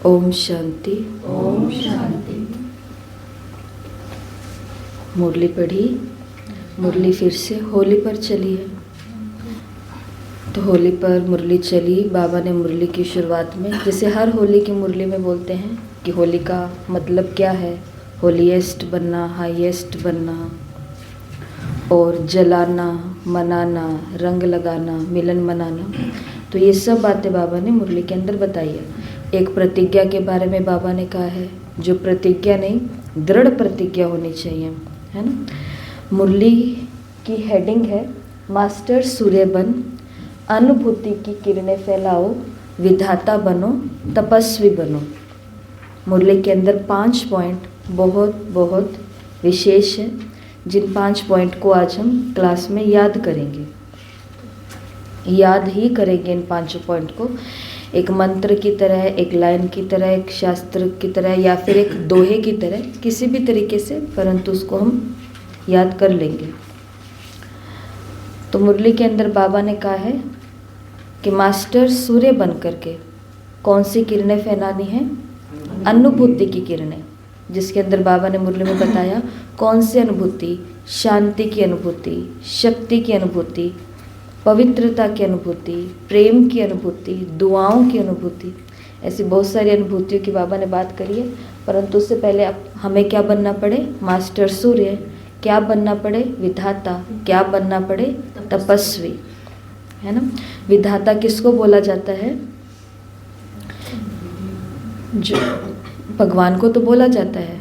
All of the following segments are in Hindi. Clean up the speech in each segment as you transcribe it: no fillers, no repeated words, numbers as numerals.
ओम शांति। ओम शांति। मुरली पढ़ी, मुरली फिर से होली पर चली है। तो होली पर मुरली चली। बाबा ने मुरली की शुरुआत में, जैसे हर होली की मुरली में बोलते हैं कि होली का मतलब क्या है, होलीएस्ट बनना, हाईएस्ट बनना और जलाना, मनाना, रंग लगाना, मिलन मनाना। तो ये सब बातें बाबा ने मुरली के अंदर बताई है। एक प्रतिज्ञा के बारे में बाबा ने कहा है, जो प्रतिज्ञा नहीं, दृढ़ प्रतिज्ञा होनी चाहिए, है ना। मुरली की हेडिंग है, मास्टर सूर्य बन, अनुभूति की किरणें फैलाओ, विधाता बनो, तपस्वी बनो। मुरली के अंदर 5 पॉइंट बहुत बहुत विशेष है, जिन 5 पॉइंट को आज हम क्लास में याद करेंगे, याद ही करेंगे इन 5 पॉइंट को। एक मंत्र की तरह, एक लाइन की तरह, एक शास्त्र की तरह, या फिर एक दोहे की तरह, किसी भी तरीके से, परंतु उसको हम याद कर लेंगे। तो मुरली के अंदर बाबा ने कहा है कि मास्टर सूर्य बन करके कौन सी किरणें फैलानी है, अनुभूति की किरणें, जिसके अंदर बाबा ने मुरली में बताया कौन सी अनुभूति, शांति की अनुभूति, शक्ति की अनुभूति, पवित्रता की अनुभूति, प्रेम की अनुभूति, दुआओं की अनुभूति। ऐसी बहुत सारी अनुभूतियों की बाबा ने बात करी है। परंतु उससे पहले अब हमें क्या बनना पड़े, मास्टर सूर्य, क्या बनना पड़े, विधाता, क्या बनना पड़े, तपस्वी, है ना। विधाता किसको बोला जाता है, जो भगवान को तो बोला जाता है,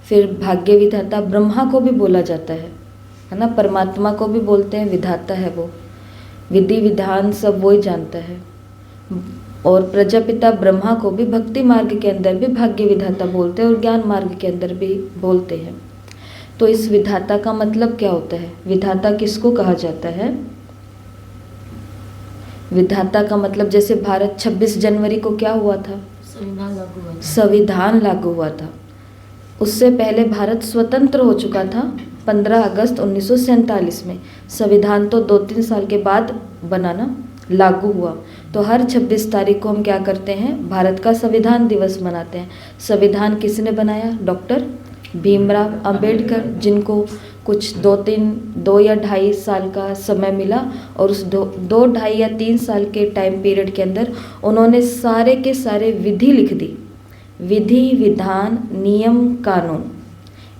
फिर भाग्य विधाता ब्रह्मा को भी बोला जाता है ना। परमात्मा को भी बोलते हैं, विधाता है वो, विधि विधान सब वो ही जानता है। और प्रजापिता ब्रह्मा को भी भक्ति मार्ग के अंदर भी भाग्य विधाता बोलते हैं और ज्ञान मार्ग के अंदर भी बोलते हैं। तो इस विधाता का मतलब क्या होता है, विधाता किसको कहा जाता है। विधाता का मतलब, जैसे भारत 26 जनवरी को क्या हुआ था, संविधान लागू हुआ था। उससे पहले भारत स्वतंत्र हो चुका था 15 अगस्त 1947 में। संविधान तो 2-3 साल के बाद बनाना लागू हुआ। तो हर 26 तारीख को हम क्या करते हैं, भारत का संविधान दिवस मनाते हैं। संविधान किसने बनाया, डॉक्टर भीमराव अंबेडकर, जिनको कुछ 2 या 2.5 साल का समय मिला, और उस 2-2.5 या 3 साल के टाइम पीरियड के अंदर उन्होंने सारे के सारे विधि लिख दी। विधि विधान नियम कानून,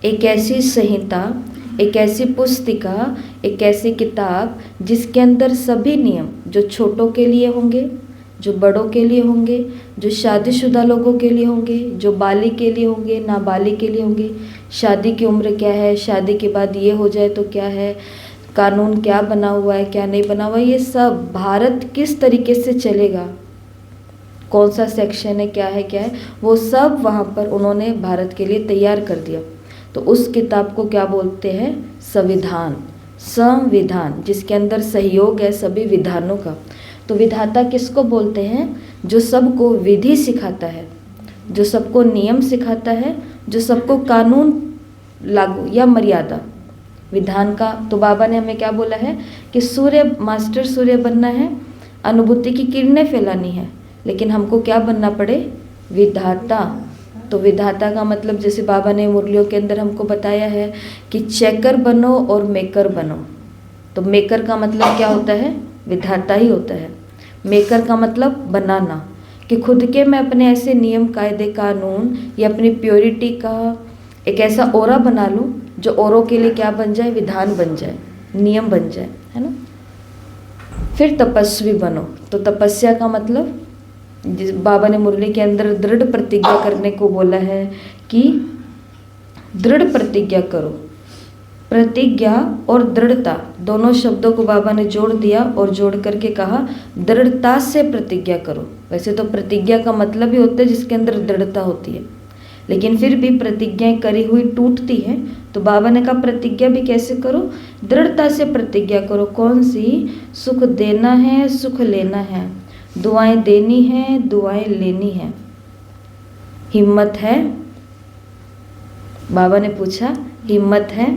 एक ऐसी संहिता, एक ऐसी पुस्तिका, एक ऐसी किताब जिसके अंदर सभी नियम, जो छोटों के लिए होंगे, जो बड़ों के लिए होंगे, जो शादीशुदा लोगों के लिए होंगे, जो बालिग के लिए होंगे, नाबालिग के लिए होंगे, शादी की उम्र क्या है, शादी के बाद ये हो जाए तो क्या है, कानून क्या बना हुआ है, क्या नहीं बना हुआ है, ये सब भारत किस तरीके से चलेगा, कौन सा सेक्शन है, क्या है, वो सब वहाँ पर उन्होंने भारत के लिए तैयार कर दिया। तो उस किताब को क्या बोलते हैं, संविधान, संविधान, जिसके अंदर सहयोग है सभी विधानों का। तो विधाता किसको बोलते हैं, जो सबको विधि सिखाता है, जो सबको नियम सिखाता है, जो सबको कानून लागू या मर्यादा, विधान का। तो बाबा ने हमें क्या बोला है कि सूर्य, मास्टर सूर्य बनना है, अनुभूति की किरणें फैलानी है, लेकिन हमको क्या बनना पड़े, विधाता। तो विधाता का मतलब, जैसे बाबा ने मुरलियों के अंदर हमको बताया है कि चेकर बनो और मेकर बनो। तो मेकर का मतलब क्या होता है, विधाता ही होता है। मेकर का मतलब बनाना, कि खुद के मैं अपने ऐसे नियम कायदे कानून या अपनी प्योरिटी का एक ऐसा ओरा बना लूँ जो औरों के लिए क्या बन जाए, विधान बन जाए, नियम बन जाए, है ना। फिर तपस्वी बनो। तो तपस्या का मतलब, जिस बाबा ने मुरली के अंदर दृढ़ प्रतिज्ञा करने को बोला है कि दृढ़ प्रतिज्ञा करो। प्रतिज्ञा और दृढ़ता दोनों शब्दों को बाबा ने जोड़ दिया और जोड़ करके कहा दृढ़ता से प्रतिज्ञा करो। वैसे तो प्रतिज्ञा का मतलब ही होता है जिसके अंदर दृढ़ता होती है, लेकिन फिर भी प्रतिज्ञाएं करी हुई टूटती हैं। तो बाबा ने कहा प्रतिज्ञा भी कैसे करो, दृढ़ता से प्रतिज्ञा करो। कौन सी, सुख देना है, सुख लेना है, दुआएं देनी है, दुआएं लेनी है, हिम्मत है। बाबा ने पूछा हिम्मत है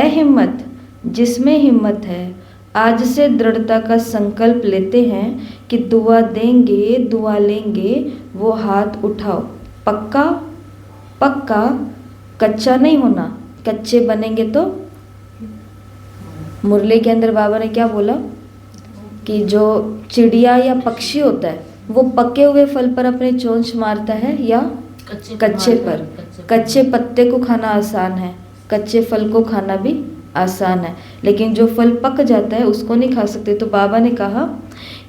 हिम्मत, जिसमें हिम्मत है आज से दृढ़ता का संकल्प लेते हैं कि दुआ देंगे दुआ लेंगे वो हाथ उठाओ। पक्का पक्का, कच्चा नहीं होना, कच्चे बनेंगे तो। मुरली के अंदर बाबा ने क्या बोला कि जो चिड़िया या पक्षी होता है वो पके हुए फल पर अपनी चोंच मारता है या कच्चे पर। कच्चे पत्ते को खाना आसान है, कच्चे फल को खाना भी आसान है, लेकिन जो फल पक जाता है उसको नहीं खा सकते। तो बाबा ने कहा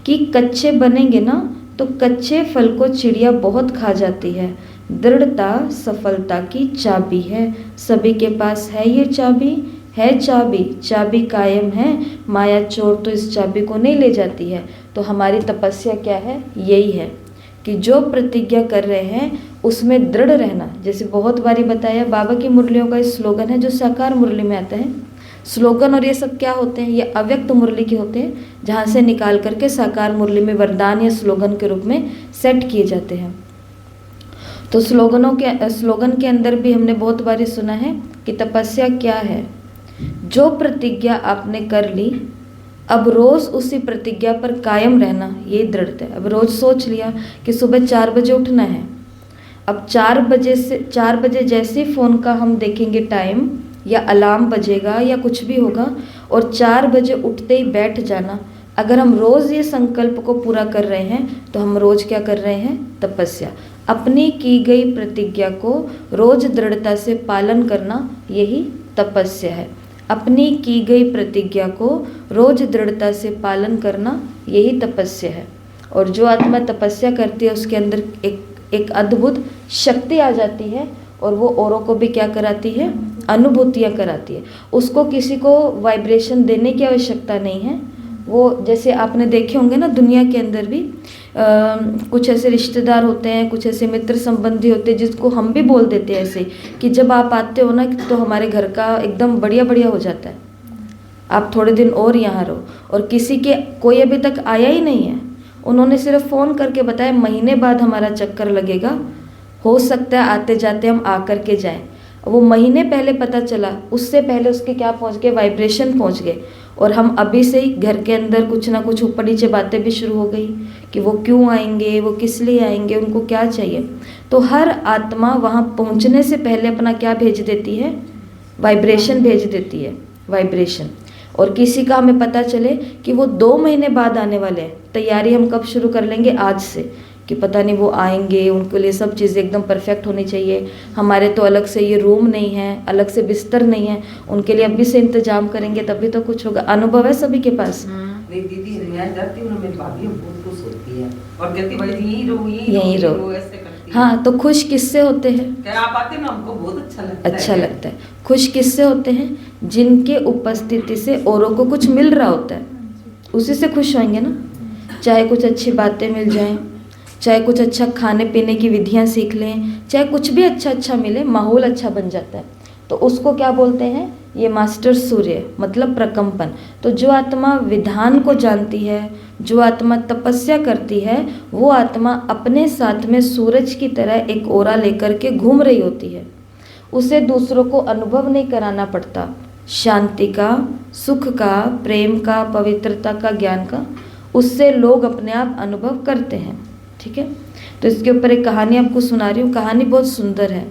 कि कच्चे बनेंगे ना तो कच्चे फल को चिड़िया बहुत खा जाती है। दृढ़ता सफलता की चाबी है, सभी के पास है ये चाबी, है चाबी, चाबी कायम है, माया चोर तो इस चाबी को नहीं ले जाती है। तो हमारी तपस्या क्या है, यही है कि जो प्रतिज्ञा कर रहे हैं उसमें दृढ़ रहना। जैसे बहुत बारी बताया, बाबा की मुरलियों का स्लोगन है जो साकार मुरली में आता है। स्लोगन और ये सब क्या होते हैं, ये अव्यक्त मुरली के होते हैं, जहाँ से निकाल करके साकार मुरली में वरदान या स्लोगन के रूप में सेट किए जाते हैं। तो स्लोगन के अंदर भी हमने बहुत बारी सुना है कि तपस्या क्या है। जो प्रतिज्ञा आपने कर ली, अब रोज़ उसी प्रतिज्ञा पर कायम रहना, ये दृढ़ता है। अब रोज़ सोच लिया कि सुबह 4 बजे उठना है। अब 4 बजे जैसे फ़ोन का हम देखेंगे टाइम या अलार्म बजेगा या कुछ भी होगा, और 4 बजे उठते ही बैठ जाना। अगर हम रोज़ ये संकल्प को पूरा कर रहे हैं तो हम रोज़ क्या कर रहे हैं, तपस्या। अपनी की गई प्रतिज्ञा को रोज़ दृढ़ता से पालन करना, यही तपस्या है। अपनी की गई प्रतिज्ञा को रोज दृढ़ता से पालन करना, यही तपस्या है। और जो आत्मा तपस्या करती है उसके अंदर एक अद्भुत शक्ति आ जाती है, और वो औरों को भी क्या कराती है, अनुभूतियाँ कराती है। उसको किसी को वाइब्रेशन देने की आवश्यकता नहीं है। वो जैसे आपने देखे होंगे ना, दुनिया के अंदर भी कुछ ऐसे रिश्तेदार होते हैं, कुछ ऐसे मित्र संबंधी होते हैं जिसको हम भी बोल देते हैं ऐसे कि जब आप आते हो ना तो हमारे घर का एकदम बढ़िया बढ़िया हो जाता है, आप थोड़े दिन और यहाँ रहो। और किसी के कोई अभी तक आया ही नहीं है, उन्होंने सिर्फ फ़ोन करके बताया महीने बाद हमारा चक्कर लगेगा, हो सकता है आते जाते हम आ कर के जाएँ। वो महीने पहले पता चला, उससे पहले उसके क्या पहुँच गए, वाइब्रेशन पहुँच गए। और हम अभी से ही घर के अंदर कुछ ना कुछ ऊपर नीचे बातें भी शुरू हो गई कि वो क्यों आएंगे, वो किस लिए आएंगे, उनको क्या चाहिए। तो हर आत्मा वहाँ पहुँचने से पहले अपना क्या भेज देती है, वाइब्रेशन भेज देती है, वाइब्रेशन। और किसी का हमें पता चले कि वो 2 महीने बाद आने वाले हैं, तैयारी हम कब शुरू कर लेंगे, आज से, कि पता नहीं वो आएंगे, उनके लिए सब चीज़ें एकदम परफेक्ट होनी चाहिए। हमारे तो अलग से ये रूम नहीं है, अलग से बिस्तर नहीं है, उनके लिए अभी से इंतजाम करेंगे तभी तो कुछ होगा। अनुभव है सभी के पास। नहीं दीदी, मैं जाती हूँ ना, मेरी भाभी बहुत खुश होती है और कहती भाई यहीं रहो ऐसे करती है। हाँ, तो खुश किससे होते हैं, आप आते ना, हमको बहुत अच्छा लगता है। खुश किससे होते हैं, जिनके उपस्थिति से औरों को कुछ मिल रहा होता है, उसी से खुश होंगे ना। चाहे कुछ अच्छी बातें मिल जाएं, चाहे कुछ अच्छा खाने पीने की विधियां सीख लें, चाहे कुछ भी अच्छा मिले, माहौल अच्छा बन जाता है। तो उसको क्या बोलते हैं, ये मास्टर सूर्य, मतलब प्रकंपन। तो जो आत्मा विधान को जानती है, जो आत्मा तपस्या करती है, वो आत्मा अपने साथ में सूरज की तरह एक ओरा लेकर के घूम रही होती है। उसे दूसरों को अनुभव नहीं कराना पड़ता, शांति का, सुख का, प्रेम का, पवित्रता का, ज्ञान का, उससे लोग अपने आप अनुभव करते हैं। ठीक है, तो इसके ऊपर एक कहानी आपको सुना रही हूँ। कहानी बहुत सुंदर है,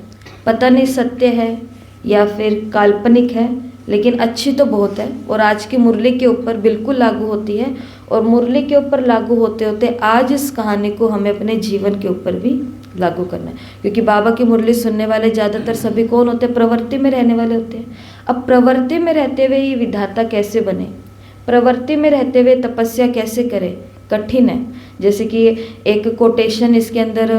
पता नहीं सत्य है या फिर काल्पनिक है, लेकिन अच्छी तो बहुत है और आज की मुरली के ऊपर बिल्कुल लागू होती है। और मुरली के ऊपर लागू होते होते आज इस कहानी को हमें अपने जीवन के ऊपर भी लागू करना है, क्योंकि बाबा की मुरली सुनने वाले ज़्यादातर सभी कौन होते हैं, प्रवृत्ति में रहने वाले होते हैं। अब प्रवृत्ति में रहते हुए ये विधाता कैसे बने, प्रवृत्ति में रहते हुए तपस्या कैसे करें, कठिन है। जैसे कि एक कोटेशन इसके अंदर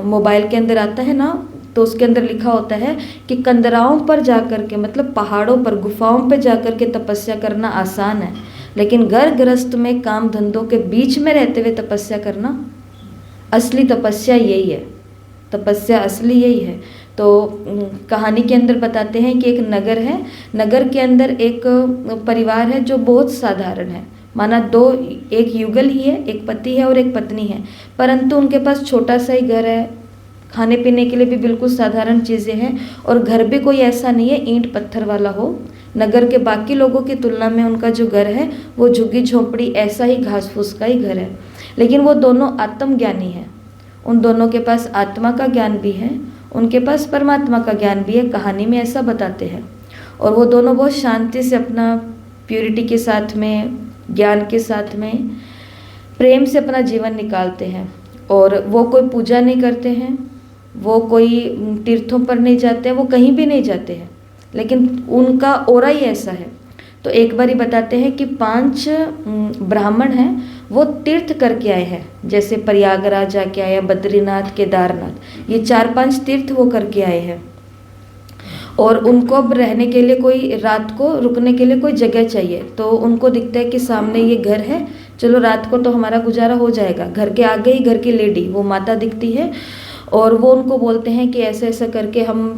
मोबाइल के अंदर आता है ना, तो उसके अंदर लिखा होता है कि कंदराओं पर जाकर के, मतलब पहाड़ों पर, गुफाओं पर जाकर के तपस्या करना आसान है, लेकिन घर गृहस्थ में काम धंधों के बीच में रहते हुए तपस्या करना, असली तपस्या यही है, तपस्या असली यही है। तो कहानी के अंदर बताते हैं कि एक नगर है, नगर के अंदर एक परिवार है जो बहुत साधारण है, माना एक युगल ही है, एक पति है और एक पत्नी है, परंतु उनके पास छोटा सा ही घर है, खाने पीने के लिए भी बिल्कुल साधारण चीज़ें हैं, और घर भी कोई ऐसा नहीं है ईंट पत्थर वाला हो, नगर के बाकी लोगों की तुलना में उनका जो घर है वो झुग्गी झोंपड़ी ऐसा ही घास फूस का ही घर है। लेकिन वो दोनों आत्मज्ञानी हैं, उन दोनों के पास आत्मा का ज्ञान भी है, उनके पास परमात्मा का ज्ञान भी है, कहानी में ऐसा बताते हैं। और वो दोनों बहुत शांति से अपना प्योरिटी के साथ में, ज्ञान के साथ में, प्रेम से अपना जीवन निकालते हैं। और वो कोई पूजा नहीं करते हैं, वो कोई तीर्थों पर नहीं जाते हैं, वो कहीं भी नहीं जाते हैं, लेकिन उनका ऑरा ही ऐसा है। तो एक बार ही बताते हैं कि 5 ब्राह्मण हैं, वो तीर्थ करके आए हैं, जैसे प्रयागराज जाके आए, बद्रीनाथ, केदारनाथ, ये 4-5 तीर्थ वो करके आए हैं। और उनको अब रहने के लिए कोई, रात को रुकने के लिए कोई जगह चाहिए। तो उनको दिखता है कि सामने ये घर है, चलो रात को तो हमारा गुजारा हो जाएगा। घर के आगे ही घर की लेडी, वो माता दिखती है, और वो उनको बोलते हैं कि ऐसे ऐसा करके हम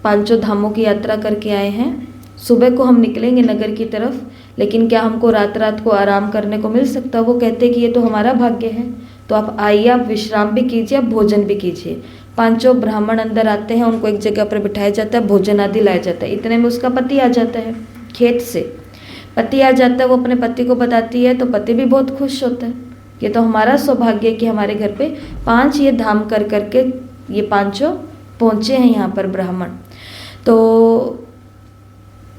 5 धामों की यात्रा करके आए हैं, सुबह को हम निकलेंगे नगर की तरफ, लेकिन क्या हमको रात रात को आराम करने को मिल सकता? वो कहते हैं कि ये तो हमारा भाग्य है, तो आप आइए, आप विश्राम भी कीजिए, आप भोजन भी कीजिए। 5 ब्राह्मण अंदर आते हैं, उनको एक जगह पर बिठाया जाता है, भोजन आदि लाया जाता है। इतने में उसका पति आ जाता है, खेत से पति आ जाता है, वो अपने पति को बताती है, तो पति भी बहुत खुश होता है। ये तो हमारा सौभाग्य है कि हमारे घर पे 5 ये धाम कर करके ये 5 पहुँचे हैं यहाँ पर ब्राह्मण। तो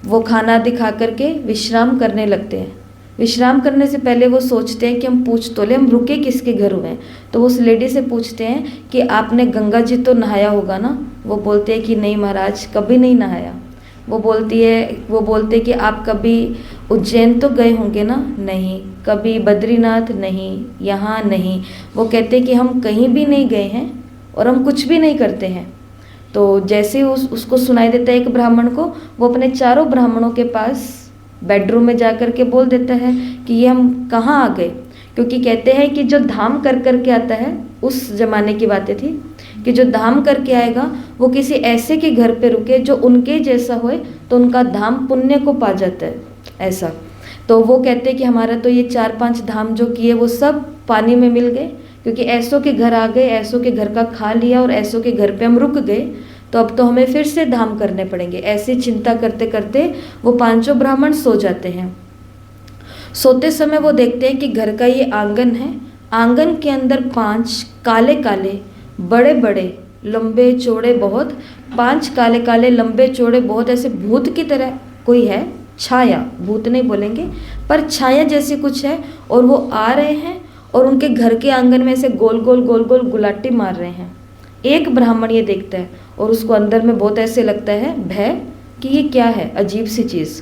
वो खाना दिखा करके विश्राम करने लगते हैं। विश्राम करने से पहले वो सोचते हैं कि हम पूछ तो ले, हम रुके किसके घर हुए हैं। तो वो उस लेडी से पूछते हैं कि आपने गंगा जी तो नहाया होगा ना? वो बोलते हैं कि नहीं महाराज, कभी नहीं नहाया। वो बोलते कि आप कभी उज्जैन तो गए होंगे ना? नहीं। कभी बद्रीनाथ? नहीं। यहाँ नहीं। वो कहते कि हम कहीं भी नहीं गए हैं और हम कुछ भी नहीं करते हैं। तो जैसे ही उसको सुनाई देता है एक ब्राह्मण को, वो अपने 4 ब्राह्मणों के पास बेडरूम में जा कर के बोल देता है कि ये हम कहाँ आ गए। क्योंकि कहते हैं कि जो धाम कर कर के आता है, उस जमाने की बातें थी कि जो धाम करके आएगा वो किसी ऐसे के घर पे रुके जो उनके जैसा होए, तो उनका धाम पुण्य को पा जाता है ऐसा। तो वो कहते हैं कि हमारा तो ये 4-5 धाम जो किए वो सब पानी में मिल गए, क्योंकि ऐसों के घर आ गए, ऐसों के घर का खा लिया और ऐसों के घर पे हम रुक गए, तो अब तो हमें फिर से धाम करने पड़ेंगे। ऐसी चिंता करते करते वो 5 ब्राह्मण सो जाते हैं। सोते समय वो देखते हैं कि घर का ये आंगन है, आंगन के अंदर 5 काले काले बड़े बड़े लंबे चौड़े, बहुत 5 काले काले लंबे चौड़े, बहुत ऐसे भूत की तरह कोई है, छाया, भूत नहीं बोलेंगे पर छाया जैसी कुछ है, और वो आ रहे हैं और उनके घर के आंगन में ऐसे गोल गोल गोल गोल गुलाटी मार रहे हैं। एक ब्राह्मण ये देखता है और उसको अंदर में बहुत ऐसे लगता है भय कि ये क्या है, अजीब सी चीज़।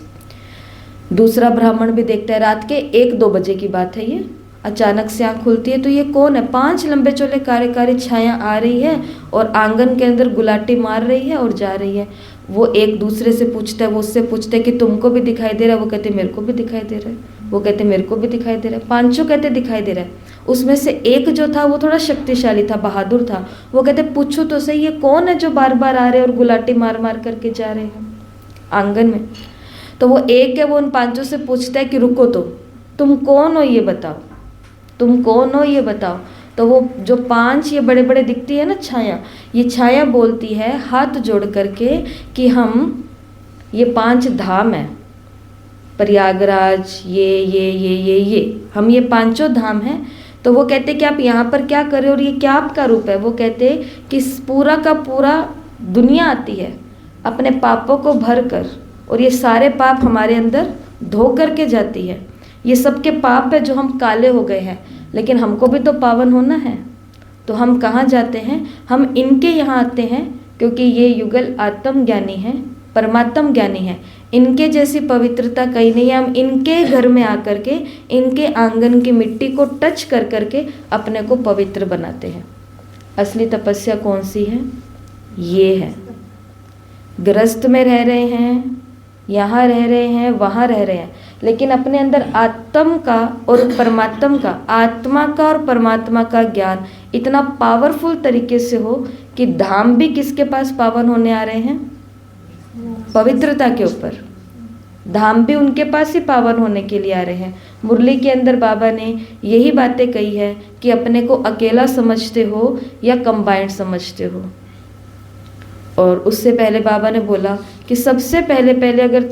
दूसरा ब्राह्मण भी देखता है, रात के 1-2 बजे की बात है ये, अचानक से आँख खुलती है तो ये कौन है? 5 लंबे चौड़े काले काले छाया आ रही है और आंगन के अंदर गुलाटी मार रही है और जा रही है। वो एक दूसरे से पूछता है, वो उससे पूछते हैं कि तुमको भी दिखाई दे रहा है? वो कहते मेरे को भी दिखाई दे रहा है। वो कहते मेरे को भी दिखाई दे रहा है। 5 कहते दिखाई दे रहा है। उसमें से एक जो था वो थोड़ा शक्तिशाली था, बहादुर था। वो कहते पूछो तो सही, ये कौन है जो बार बार आ रहे हैं और गुलाटी मार मार करके जा रहे हैं आंगन में? तो वो एक है, वो उन 5 से पूछता है कि रुको, तो तुम कौन हो ये बताओ, तुम कौन हो ये बताओ। तो वो जो 5 ये बड़े बड़े दिखती है ना छाया, ये छाया बोलती है हाथ जोड़ करके कि हम ये 5 धाम है, प्रयागराज, ये हम ये 5 धाम हैं। तो वो कहते कि आप यहाँ पर क्या कर रहे हो और ये क्या आपका रूप है? वो कहते कि पूरा का पूरा दुनिया आती है अपने पापों को भर कर, और ये सारे पाप हमारे अंदर धो करके जाती है। ये सबके पाप है जो हम काले हो गए हैं, लेकिन हमको भी तो पावन होना है। तो हम कहाँ जाते हैं? हम इनके यहाँ आते हैं, क्योंकि ये युगल आत्म ज्ञानी है, परमात्म ज्ञानी है। इनके जैसी पवित्रता कहीं नहीं है। हम इनके घर में आकर के इनके आंगन की मिट्टी को टच कर करके अपने को पवित्र बनाते हैं। असली तपस्या कौन सी है? ये है। गृहस्थ में रह रहे हैं, यहाँ रह रहे हैं, वहाँ रह रहे हैं, लेकिन अपने अंदर आत्म का और परमात्मा का, आत्मा का और परमात्मा का ज्ञान इतना पावरफुल तरीके से हो कि धाम भी किसके पास पावन होने आ रहे हैं? पवित्रता के ऊपर। धाम भी उनके पास ही पावन होने के लिए आ रहे हैं। मुरली के अंदर बाबा ने यही बातें कही है कि अपने को अकेला समझते हो या कंबाइंड समझते हो। और उससे पहले बाबा ने बोला कि सबसे पहले पहले अगर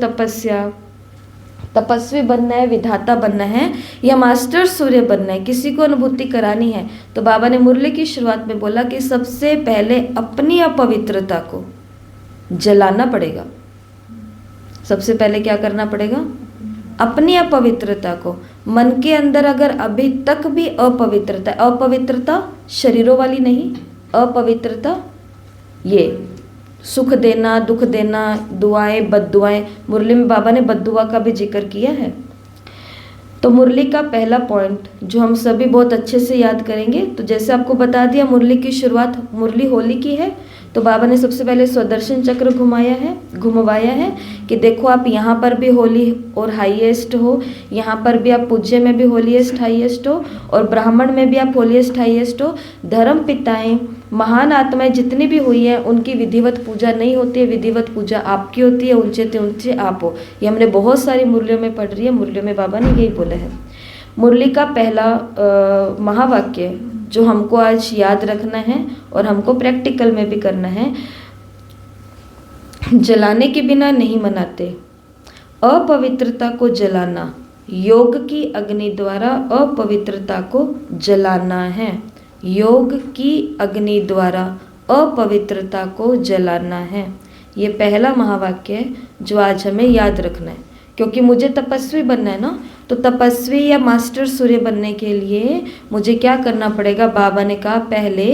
तपस्वी बनना है, विधाता बनना है या मास्टर सूर्य बनना है, किसी को अनुभूति करानी है, तो बाबा ने मुरली की शुरुआत में बोला कि सबसे पहले अपनी अपवित्रता को जलाना पड़ेगा। सबसे पहले क्या करना पड़ेगा? अपनी अपवित्रता को। मन के अंदर अगर अभी तक भी अपवित्रता शरीरों वाली नहीं, अपवित्रता ये सुख देना, दुख देना, दुआएं, बद्दुआएं, मुरली में बाबा ने बद्दुआ का भी जिक्र किया है। तो मुरली का पहला पॉइंट जो हम सभी बहुत अच्छे से याद करेंगे, तो जैसे आपको बता दिया मुरली की शुरुआत, मुरली होली की है, तो बाबा ने सबसे पहले स्वदर्शन चक्र घुमवाया है कि देखो आप यहाँ पर भी होली और हाईएस्ट हो, यहाँ पर भी आप पूज्य में भी होलीएस्ट हाईएस्ट हो, और ब्राह्मण में भी आप होलीएस्ट हाईएस्ट हो। धर्म पिताएं, महान आत्माएं जितनी भी हुई हैं, उनकी विधिवत पूजा नहीं होती है, विधिवत पूजा आपकी होती है, ऊंचे आप हो। ये हमने बहुत सारी मुरलियों में पढ़ रही है, मुरलियों में बाबा ने यही बोला है। मुरली का पहला महावाक्य जो हमको आज याद रखना है और हमको प्रैक्टिकल में भी करना है, जलाने के बिना नहीं मनाते। अपवित्रता को जलाना, योग की अग्नि द्वारा अपवित्रता को जलाना है। योग की अग्नि द्वारा अपवित्रता को जलाना है। ये पहला महावाक्य है जो आज हमें याद रखना है, क्योंकि मुझे तपस्वी बनना है ना, तो तपस्वी या मास्टर सूर्य बनने के लिए मुझे क्या करना पड़ेगा? बाबा ने कहा पहले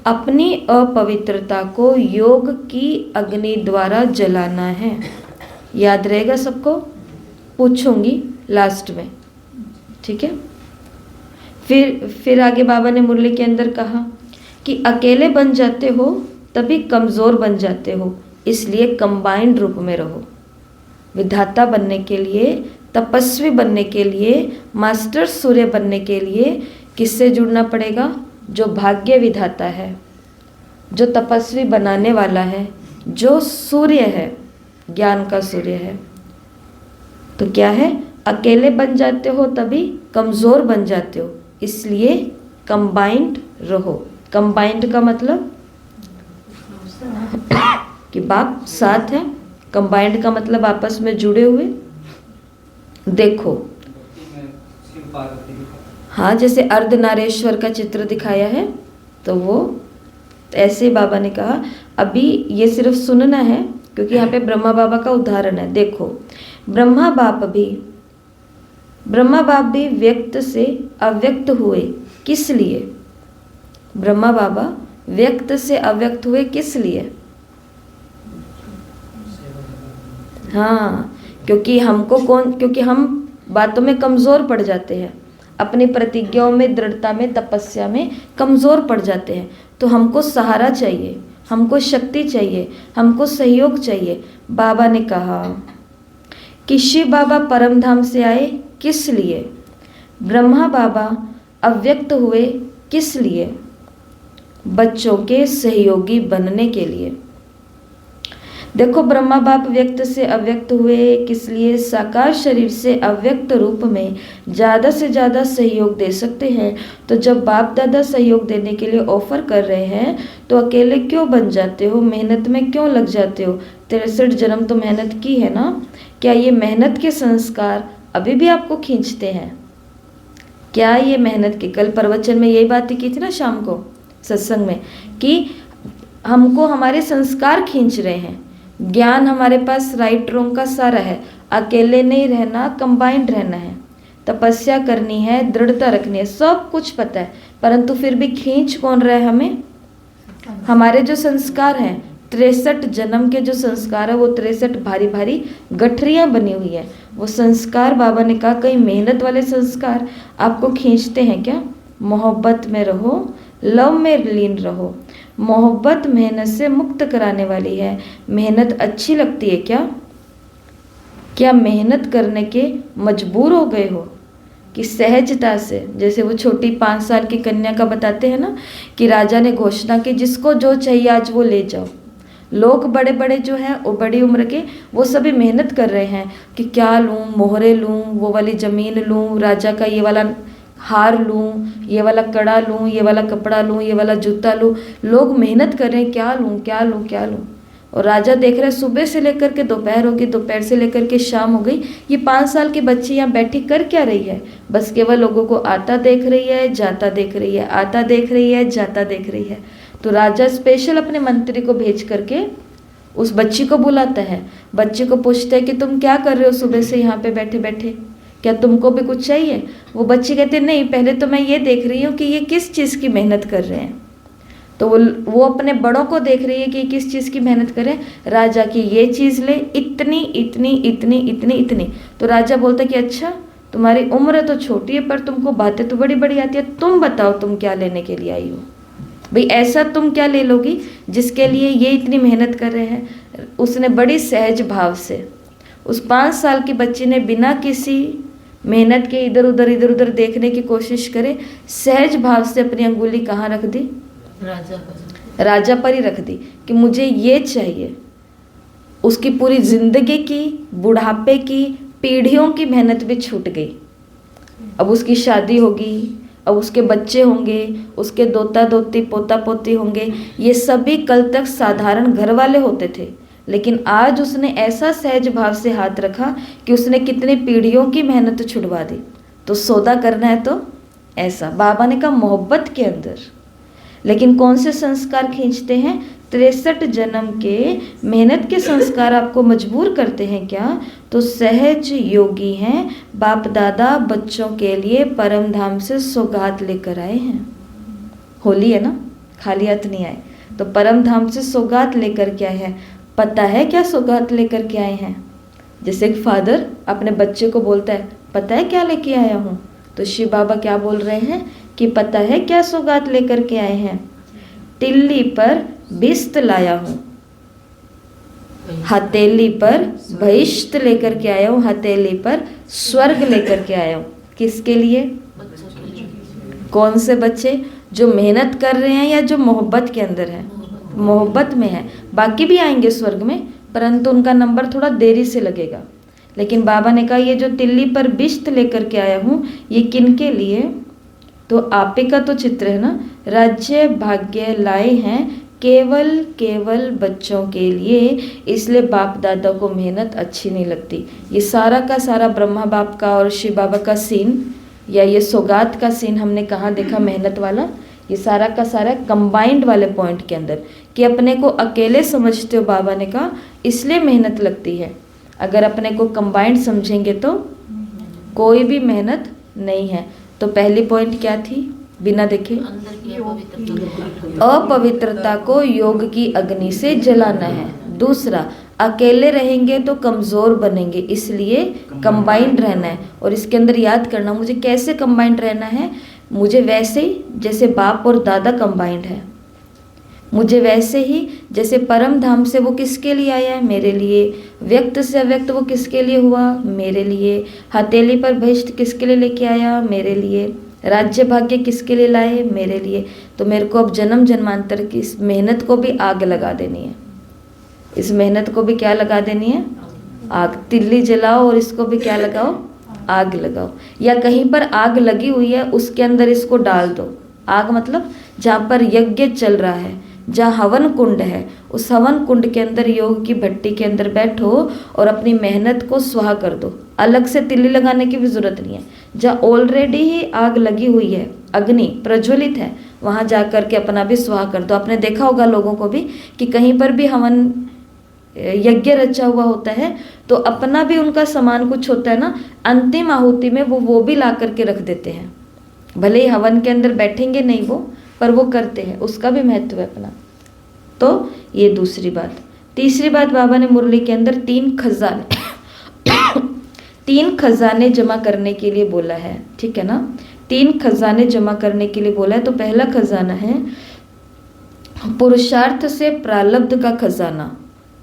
अपनी अपवित्रता को योग की अग्नि द्वारा जलाना है। याद रहेगा सबको? पूछूंगी लास्ट में, ठीक है? फिर आगे बाबा ने मुरली के अंदर कहा कि अकेले बन जाते हो तभी कमज़ोर बन जाते हो, इसलिए कंबाइंड रूप में रहो। विधाता बनने के लिए, तपस्वी बनने के लिए, मास्टर सूर्य बनने के लिए किससे जुड़ना पड़ेगा? जो भाग्य विधाता है, जो तपस्वी बनाने वाला है, जो सूर्य है, ज्ञान का सूर्य है। तो क्या है? अकेले बन जाते हो तभी कमज़ोर बन जाते हो, इसलिए कंबाइंड रहो। कंबाइंड का मतलब कि बाप साथ है, कंबाइंड का मतलब आपस में जुड़े हुए। देखो, हाँ, जैसे अर्धनारेश्वर का चित्र दिखाया है, तो वो ऐसे बाबा ने कहा। अभी ये सिर्फ सुनना है, क्योंकि यहाँ पे ब्रह्मा बाबा का उदाहरण है। देखो, ब्रह्मा बाप भी व्यक्त से अव्यक्त हुए, किस लिए? ब्रह्मा बाबा व्यक्त से अव्यक्त हुए किस लिए? हाँ, क्योंकि हम बातों में कमज़ोर पड़ जाते हैं, अपनी प्रतिज्ञाओं में, दृढ़ता में, तपस्या में कमज़ोर पड़ जाते हैं। तो हमको सहारा चाहिए, हमको शक्ति चाहिए, हमको सहयोग चाहिए। बाबा ने कहा कि शिव बाबा परम धाम से आए, किस लिए? ब्रह्मा बाबा अव्यक्त हुए, किस लिए? बच्चों के सहयोगी बनने के लिए। देखो, ब्रह्मा बाप व्यक्त से अव्यक्त हुए किस लिए? साकार शरीर से अव्यक्त रूप में ज़्यादा से ज़्यादा सहयोग दे सकते हैं। तो जब बाप दादा सहयोग देने के लिए ऑफर कर रहे हैं, तो अकेले क्यों बन जाते हो? मेहनत में क्यों लग जाते हो? 63 जन्म तो मेहनत की है ना। क्या ये मेहनत के संस्कार अभी भी आपको खींचते हैं? क्या ये मेहनत के, कल प्रवचन में यही बातें की थी ना शाम को सत्संग में, कि हमको हमारे संस्कार खींच रहे हैं। ज्ञान हमारे पास राइट रोंग का सारा है, अकेले नहीं रहना, कंबाइंड रहना है, तपस्या करनी है, दृढ़ता रखनी है, सब कुछ पता है, परंतु फिर भी खींच कौन रहा है हमें? हमारे जो संस्कार हैं, 63 जन्म के जो संस्कार है, वो 63 भारी भारी गठरियाँ बनी हुई है। वो संस्कार बाबा ने कहा कहीं मेहनत वाले संस्कार आपको खींचते हैं क्या? मोहब्बत में रहो, लव में लीन रहो। मोहब्बत मेहनत से मुक्त कराने वाली है। मेहनत अच्छी लगती है क्या? क्या मेहनत करने के मजबूर हो गए हो कि सहजता से, जैसे वो छोटी 5 साल की कन्या का बताते हैं ना, कि राजा ने घोषणा की जिसको जो चाहिए आज वो ले जाओ। लोग बड़े बड़े जो हैं, वो बड़ी उम्र के, वो सभी मेहनत कर रहे हैं कि क्या लूँ, मोहरे लूँ, वो वाली ज़मीन लूँ, राजा का ये वाला हार लूँ, ये वाला कड़ा लूँ, ये वाला कपड़ा लूँ, ये वाला जूता लूँ। लोग मेहनत कर रहे हैं, क्या लूँ क्या लूँ क्या लूँ। और राजा देख रहा है सुबह से लेकर के दोपहर होगी, दोपहर से लेकर के शाम हो गई, ये 5 साल की बच्ची यहाँ बैठी कर क्या रही है? बस केवल लोगों को आता देख रही है, जाता देख रही है, आता देख रही है, जाता देख रही है। तो राजा स्पेशल अपने मंत्री को भेज करके उस बच्ची को बुलाता है। बच्ची को पूछता है कि तुम क्या कर रहे हो सुबह से यहाँ पे बैठे बैठे, क्या तुमको भी कुछ चाहिए? वो बच्ची कहती है नहीं, पहले तो मैं ये देख रही हूँ कि ये किस चीज़ की मेहनत कर रहे हैं। तो वो अपने बड़ों को देख रही है कि किस चीज़ की मेहनत करें। राजा की ये चीज़ ले, इतनी इतनी इतनी इतनी इतनी। तो राजा बोलता है कि अच्छा तुम्हारी उम्र तो छोटी है पर तुमको बातें तो बड़ी बड़ी आती है, तुम बताओ तुम क्या लेने के लिए आई हो भाई, ऐसा तुम क्या ले लोगी जिसके लिए ये इतनी मेहनत कर रहे हैं। उसने बड़ी सहज भाव से, उस 5 साल की बच्ची ने बिना किसी मेहनत के इधर उधर देखने की कोशिश करे, सहज भाव से अपनी अंगुली कहाँ रख दी? राजा पर ही रख दी कि मुझे ये चाहिए। उसकी पूरी जिंदगी की, बुढ़ापे की, पीढ़ियों की मेहनत भी छूट गई। अब उसकी शादी होगी, अब उसके बच्चे होंगे, उसके दोता दोती पोता पोती होंगे। ये सभी कल तक साधारण घर वाले होते थे, लेकिन आज उसने ऐसा सहज भाव से हाथ रखा कि उसने कितनी पीढ़ियों की मेहनत छुड़वा दी। तो सौदा करना है तो ऐसा, बाबा ने कहा मोहब्बत के अंदर। लेकिन कौन से संस्कार खींचते हैं? 63 जन्म के मेहनत के संस्कार आपको मजबूर करते हैं क्या? तो सहज योगी हैं, बाप दादा बच्चों के लिए परम धाम से सौगात लेकर आए हैं। होली है ना, खाली हाथ नहीं आए। तो परम धाम से सौगात लेकर के आए हैं। पता है क्या सौगात लेकर के आए हैं? जैसे एक फादर अपने बच्चे को बोलता है पता है क्या लेके आया हूँ, तो शिव बाबा क्या बोल रहे हैं कि पता है क्या सौगात लेकर के आए हैं? टिल्ली पर बिस्त लाया हूँ, हथेली पर बहिष्ट लेकर के आया हूँ, हथेली पर स्वर्ग लेकर के आया हूँ। किसके लिए? कौन से बच्चे? जो मेहनत कर रहे हैं या जो मोहब्बत के अंदर है? मोहब्बत में है। बाकी भी आएंगे स्वर्ग में, परंतु उनका नंबर थोड़ा देरी से लगेगा। लेकिन बाबा ने कहा ये जो तिल्ली पर बिश्त लेकर के आया हूँ, ये किन के लिए? तो आपे का तो चित्र है ना, राज्य भाग्य लाए हैं केवल बच्चों के लिए। इसलिए बाप दादा को मेहनत अच्छी नहीं लगती। ये सारा का सारा ब्रह्मा बाप का और शिव बाबा का सीन, या ये सौगात का सीन हमने कहाँ देखा? मेहनत वाला। ये सारा का सारा कंबाइंड वाले पॉइंट के अंदर कि अपने को अकेले समझते हो, बाबा ने कहा इसलिए मेहनत लगती है। अगर अपने को कंबाइंड समझेंगे तो कोई भी मेहनत नहीं है। तो पहली पॉइंट क्या थी? बिना देखे अपवित्रता को योग की अग्नि से जलाना है। दूसरा, अकेले रहेंगे तो कमज़ोर बनेंगे, इसलिए कंबाइंड रहना है। और इसके अंदर याद करना मुझे कैसे कंबाइंड रहना है। मुझे वैसे ही जैसे बाप और दादा कंबाइंड है, मुझे वैसे ही जैसे परम धाम से वो किसके लिए आया है? मेरे लिए। व्यक्त से अव्यक्त वो किसके लिए हुआ? मेरे लिए। हथेली पर बहिष्ट किसके लिए लेके आया? मेरे लिए। राज्य भाग्य किसके लिए लाए? मेरे लिए। तो मेरे को अब जन्म जन्मांतर की इस मेहनत को भी आग लगा देनी है। इस मेहनत को भी क्या लगा देनी है? आग। तिल्ली जलाओ और इसको भी क्या लगाओ? आग लगाओ। या कहीं पर आग लगी हुई है उसके अंदर इसको डाल दो। आग मतलब जहाँ पर यज्ञ चल रहा है, जहाँ हवन कुंड है, उस हवन कुंड के अंदर योग की भट्टी के अंदर बैठो और अपनी मेहनत को स्वाहा कर दो। अलग से तिल्ली लगाने की भी जरूरत नहीं है। जहाँ ऑलरेडी ही आग लगी हुई है, अग्नि प्रज्वलित है, वहाँ जा कर के अपना भी स्वाहा कर दो। आपने देखा होगा लोगों को भी कि कहीं पर भी हवन यज्ञ रचा हुआ होता है तो अपना भी उनका सामान कुछ होता है ना, अंतिम आहुति में वो भी ला करके रख देते हैं। भले ही हवन के अंदर बैठेंगे नहीं वो, पर वो करते हैं, उसका भी महत्व है अपना। तो ये दूसरी बात। तीसरी बात, बाबा ने मुरली के अंदर 3 खजाने जमा करने के लिए बोला है, ठीक है ना। 3 खजाने जमा करने के लिए बोला है। तो पहला खजाना है पुरुषार्थ से प्रारब्ध का खजाना।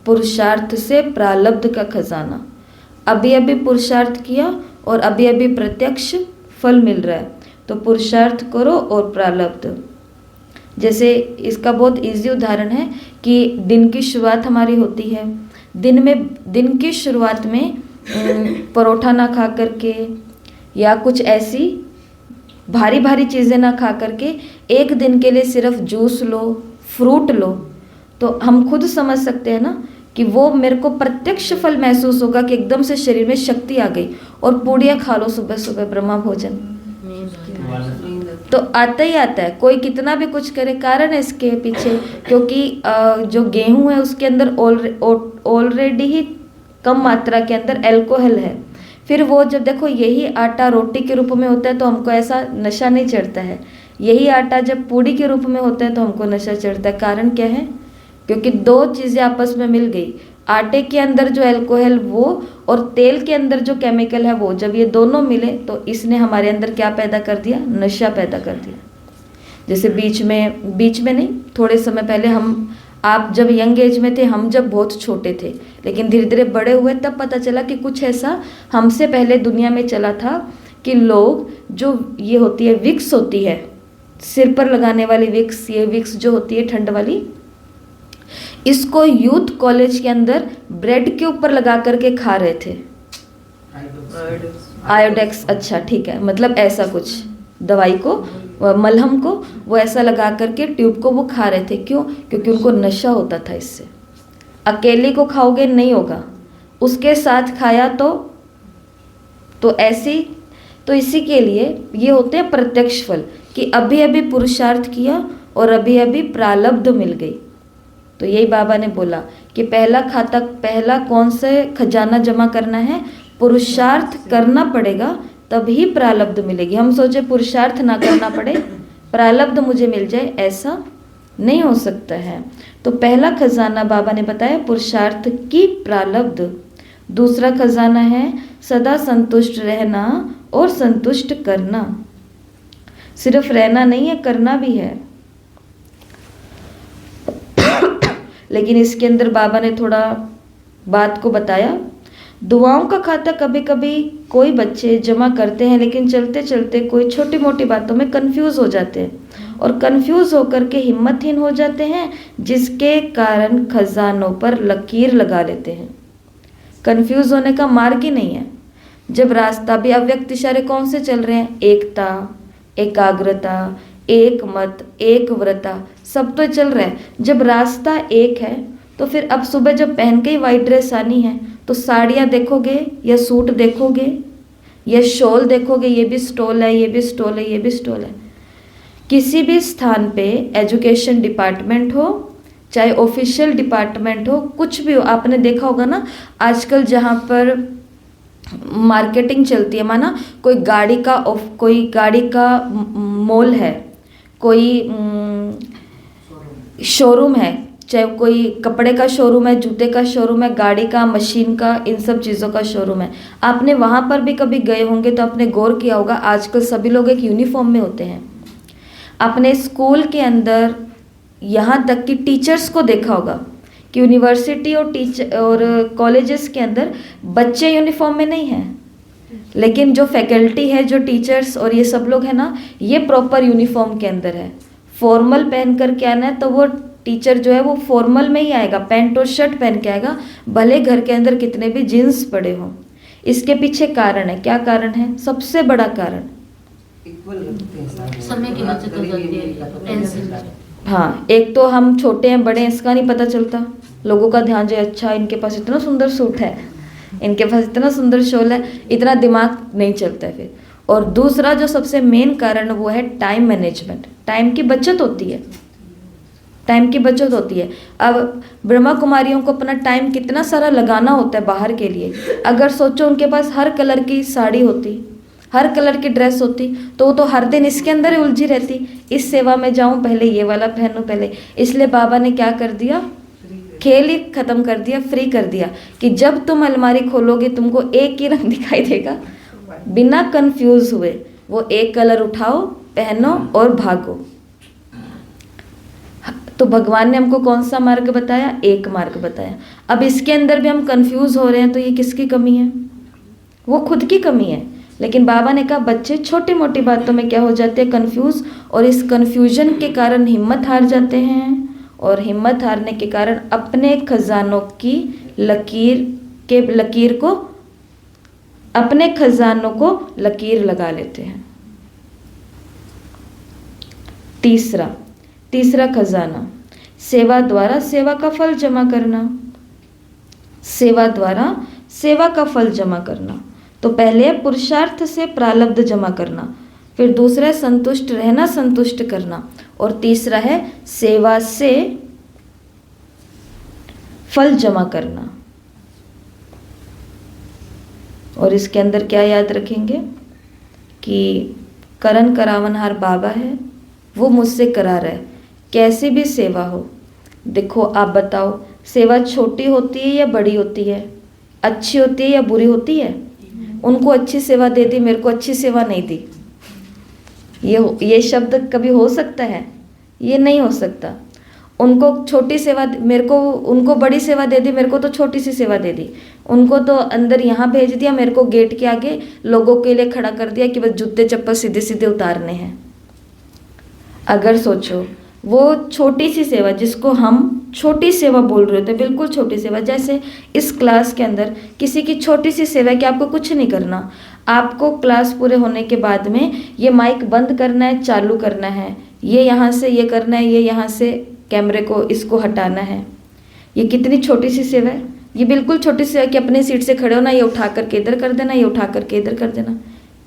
पुरुषार्थ से प्रारब्ध का खजाना। अभी अभी पुरुषार्थ किया और अभी अभी प्रत्यक्ष फल मिल रहा है, तो पुरुषार्थ करो और प्रारब्ध। जैसे इसका बहुत इजी उदाहरण है कि दिन की शुरुआत हमारी होती है, दिन की शुरुआत में परोठा ना खा करके या कुछ ऐसी भारी चीज़ें ना खा करके एक दिन के लिए सिर्फ जूस लो, फ्रूट लो, तो हम खुद समझ सकते हैं ना कि वो मेरे को प्रत्यक्ष फल महसूस होगा कि एकदम से शरीर में शक्ति आ गई और पूड़ियाँ खा लो सुबह सुबह ब्रह्मा भोजन, तो आता ही आता है। कोई कितना भी कुछ करे, कारण है इसके पीछे, क्योंकि जो गेहूं है उसके अंदर ऑलरेडी ही कम मात्रा के अंदर अल्कोहल है। फिर वो जब देखो यही आटा रोटी के रूप में होता है तो हमको ऐसा नशा नहीं चढ़ता है, यही आटा जब पूड़ी के रूप में होता है तो हमको नशा चढ़ता है। कारण क्या है? क्योंकि दो चीज़ें आपस में मिल गई, आटे के अंदर जो अल्कोहल वो और तेल के अंदर जो केमिकल है वो, जब ये दोनों मिले तो इसने हमारे अंदर क्या पैदा कर दिया? नशा पैदा कर दिया। जैसे बीच में नहीं, थोड़े समय पहले आप जब यंग एज में थे, हम जब बहुत छोटे थे, लेकिन धीरे धीरे बड़े हुए तब पता चला कि कुछ ऐसा हमसे पहले दुनिया में चला था कि लोग जो ये होती है विक्स होती है सिर पर लगाने वाली विक्स, ये विक्स जो होती है ठंड वाली, इसको यूथ कॉलेज के अंदर ब्रेड के ऊपर लगा करके खा रहे थे। आयोडेक्स, अच्छा ठीक है, मतलब ऐसा कुछ दवाई को, मलहम को वो ऐसा लगा करके ट्यूब को वो खा रहे थे। क्यों? क्योंकि उनको नशा होता था इससे। अकेले को खाओगे नहीं होगा, उसके साथ खाया तो ऐसी, तो इसी के लिए ये होते हैं प्रत्यक्ष फल कि अभी अभी पुरुषार्थ किया और अभी अभी प्रारब्ध मिल गई। तो यही बाबा ने बोला कि पहला कौन से खजाना जमा करना है? पुरुषार्थ करना पड़ेगा तभी प्रारब्ध मिलेगी। हम सोचे पुरुषार्थ ना करना पड़े प्रारब्ध मुझे मिल जाए, ऐसा नहीं हो सकता है। तो पहला खजाना बाबा ने बताया पुरुषार्थ की प्रारब्ध। दूसरा खजाना है सदा संतुष्ट रहना और संतुष्ट करना। सिर्फ रहना नहीं है, करना भी है। लेकिन इसके अंदर बाबा ने थोड़ा बात को बताया। दुआओं का खाता कभी कभी कोई बच्चे जमा करते हैं, लेकिन चलते चलते कोई छोटी मोटी बातों में कंफ्यूज हो जाते हैं और कंफ्यूज होकर के हिम्मतहीन हो जाते हैं, जिसके कारण खजानों पर लकीर लगा लेते हैं। कंफ्यूज होने का मार्ग ही नहीं है। जब रास्ता भी अव्यक्त इशारे कौन से चल रहे हैं? एकता, एकाग्रता, एक मत, एक व्रता, सब तो चल रहा है। जब रास्ता एक है तो फिर अब सुबह जब पहन के ही वाइट ड्रेस आनी है तो साड़ियाँ देखोगे या सूट देखोगे या शॉल देखोगे, ये भी स्टॉल है, ये भी स्टॉल है, ये भी स्टॉल है। किसी भी स्थान पे एजुकेशन डिपार्टमेंट हो चाहे ऑफिशियल डिपार्टमेंट हो, कुछ भी हो, आपने देखा होगा ना आजकल जहाँ पर मार्केटिंग चलती है, माना कोई गाड़ी का मॉल है, कोई शोरूम है, चाहे कोई कपड़े का शोरूम है, जूते का शोरूम है, गाड़ी का, मशीन का, इन सब चीज़ों का शोरूम है। आपने वहाँ पर भी कभी गए होंगे तो आपने गौर किया होगा आजकल सभी लोग एक यूनिफॉर्म में होते हैं। अपने स्कूल के अंदर यहाँ तक कि टीचर्स को देखा होगा कि यूनिवर्सिटी और कॉलेजेस के अंदर बच्चे यूनिफॉर्म में नहीं हैं, लेकिन जो फैकल्टी है, जो टीचर्स और ये सब लोग हैं ना, ये प्रॉपर यूनिफॉर्म के अंदर है। फॉर्मल पहन कर के आना है तो वो टीचर जो है वो फॉर्मल में ही आएगा, पैंट और शर्ट पहन के आएगा, भले घर के अंदर कितने भी जीन्स पड़े हों। इसके पीछे कारण है, क्या कारण है? सबसे बड़ा कारण समय की बचत हो जाती है। हाँ, एक तो हम छोटे हैं बड़े हैं इसका नहीं पता चलता, लोगों का ध्यान जो अच्छा इनके पास इतना सुंदर सूट है, इनके पास इतना सुंदर शॉल है, इतना दिमाग नहीं चलता है फिर। और दूसरा जो सबसे मेन कारण वो है टाइम मैनेजमेंट। टाइम की बचत होती है, टाइम की बचत होती है। अब ब्रह्मा कुमारियों को अपना टाइम कितना सारा लगाना होता है बाहर के लिए। अगर सोचो उनके पास हर कलर की साड़ी होती, हर कलर की ड्रेस होती, तो वो तो हर दिन इसके अंदर ही उलझी रहती, इस सेवा में जाऊं, पहले ये वाला पहनूं पहले। इसलिए बाबा ने क्या कर दिया? खेल ही खत्म कर दिया, फ्री कर दिया कि जब तुम अलमारी खोलोगे तुमको एक ही रंग दिखाई देगा, बिना कंफ्यूज हुए वो एक कलर उठाओ, पहनो और भागो। तो भगवान ने हमको कौन सा मार्ग बताया? एक मार्ग बताया। अब इसके अंदर भी हम कंफ्यूज हो रहे हैं तो ये किसकी कमी है? वो खुद की कमी है। लेकिन बाबा ने कहा बच्चे छोटी मोटी बातों में क्या हो जाते हैं? कंफ्यूज, और इस कंफ्यूजन के कारण हिम्मत हार जाते हैं, और हिम्मत हारने के कारण अपने खजानों की अपने खजानों को लकीर लगा लेते हैं। तीसरा खजाना सेवा द्वारा सेवा का फल जमा करना, सेवा द्वारा सेवा का फल जमा करना। तो पहले है पुरुषार्थ से प्रारब्ध जमा करना, फिर दूसरा है संतुष्ट रहना, संतुष्ट करना, और तीसरा है सेवा से फल जमा करना। और इसके अंदर क्या याद रखेंगे कि करण करावनहार बाबा है, वो मुझसे करा रहा है, कैसी भी सेवा हो। देखो आप बताओ, सेवा छोटी होती है या बड़ी होती है, अच्छी होती है या बुरी होती है? उनको अच्छी सेवा दे दी, मेरे को अच्छी सेवा नहीं दी, ये शब्द कभी हो सकता है? ये नहीं हो सकता। उनको छोटी सेवा, मेरे को उनको बड़ी सेवा दे दी, मेरे को तो छोटी सी सेवा दे दी। उनको तो अंदर यहाँ भेज दिया, मेरे को गेट के आगे लोगों के लिए खड़ा कर दिया कि बस जूते चप्पल सीधे सीधे उतारने हैं। अगर सोचो, वो छोटी सी सेवा जिसको हम छोटी सेवा बोल रहे थे, बिल्कुल छोटी सेवा, जैसे इस क्लास के अंदर किसी की छोटी सी सेवा है कि आपको कुछ नहीं करना, आपको क्लास पूरे होने के बाद में ये माइक बंद करना है, चालू करना है, ये यहाँ से ये करना है, ये यहाँ से कैमरे को इसको हटाना है। ये कितनी छोटी सी सेवा है, ये बिल्कुल छोटी सी सेवा कि अपने सीट से खड़े होना, ये उठा करके इधर कर देना, ये उठा करके इधर कर देना,